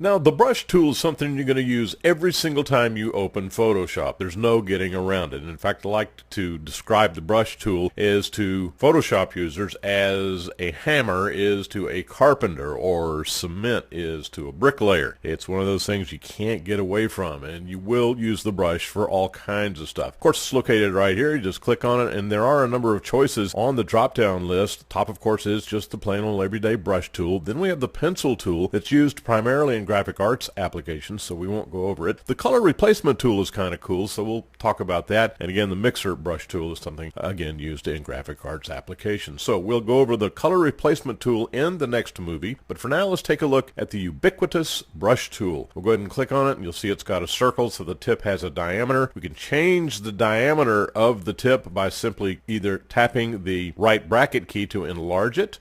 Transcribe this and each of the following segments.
Now, the brush tool is something you're going to use every single time you open Photoshop. There's no getting around it. In fact, I like to describe the brush tool as to Photoshop users as a hammer is to a carpenter or cement is to a bricklayer. It's one of those things you can't get away from, and you will use the brush for all kinds of stuff. Of course, it's located right here. You just click on it, and there are a number of choices on the drop-down list. The top, of course, is just the plain old everyday brush tool. Then we have the pencil tool that's used primarily in graphic arts applications, so we won't go over it. The color replacement tool is kind of cool, so we'll talk about that. And again, the mixer brush tool is something, again, used in graphic arts applications. So we'll go over the color replacement tool in the next movie, but for now, let's take a look at the ubiquitous brush tool. We'll go ahead and click on it, and you'll see it's got a circle, so the tip has a diameter. We can change the diameter of the tip by simply either tapping the right bracket key to enlarge it,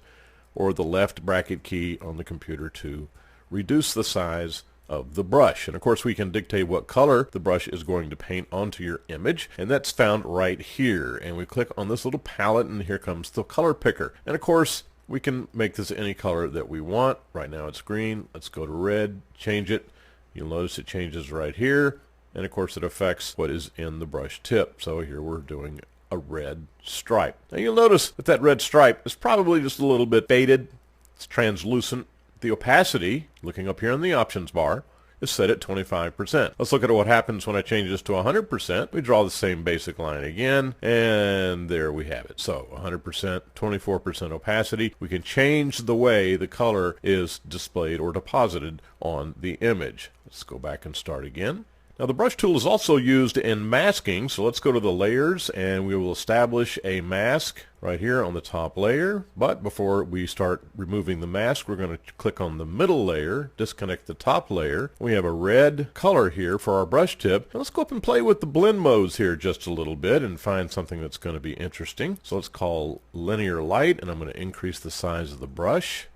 or the left bracket key on the computer to reduce the size of the brush. And of course, we can dictate what color the brush is going to paint onto your image, and that's found right here. And we click on this little palette, and here comes the color picker. And of course, we can make this any color that we want. Right now it's green. Let's go to red, change it. You'll notice it changes right here, and of course it affects what is in the brush tip. So here we're doing a red stripe. Now you'll notice that that red stripe is probably just a little bit faded. It's translucent. The opacity, looking up here in the options bar, is set at 25%. Let's look at what happens when I change this to 100%. We draw the same basic line again, and there we have it. So 100%, 24% opacity. We can change the way the color is displayed or deposited on the image. Let's go back and start again. Now the brush tool is also used in masking, so let's go to the layers and we will establish a mask right here on the top layer. But before we start removing the mask, we're going to click on the middle layer, disconnect the top layer. We have a red color here for our brush tip. Now let's go up and play with the blend modes here just a little bit and find something that's going to be interesting. So let's call linear light, and I'm going to increase the size of the brush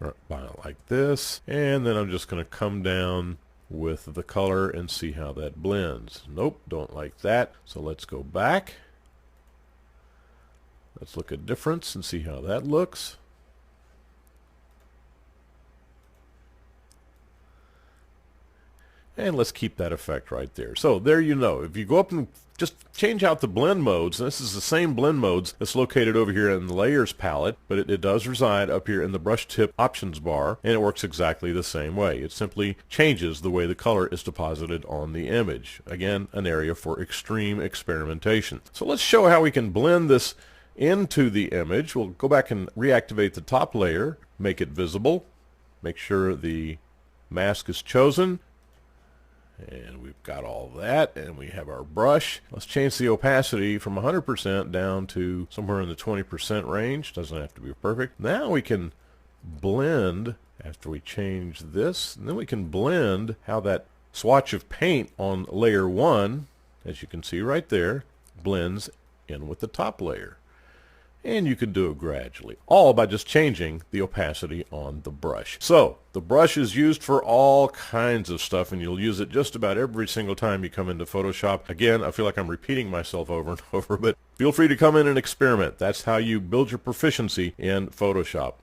like this, and then I'm just going to come down with the color and see how that blends. Nope, don't like that. So let's go back. Let's look at difference and see how that looks. And let's keep that effect right there. So there you know, if you go up and just change out the blend modes, and this is the same blend modes that's located over here in the layers palette, but it does reside up here in the brush tip options bar, and it works exactly the same way. It simply changes the way the color is deposited on the image. Again, an area for extreme experimentation. So let's show how we can blend this into the image. We'll go back and reactivate the top layer, make it visible, make sure the mask is chosen. And we've got all that, and we have our brush. Let's change the opacity from 100% down to somewhere in the 20% range. Doesn't have to be perfect. Now we can blend after we change this, and then we can blend how that swatch of paint on layer 1, as you can see right there, blends in with the top layer. And you can do it gradually, all by just changing the opacity on the brush. So the brush is used for all kinds of stuff, and you'll use it just about every single time you come into Photoshop. Again, I feel like I'm repeating myself over and over, but feel free to come in and experiment. That's how you build your proficiency in Photoshop.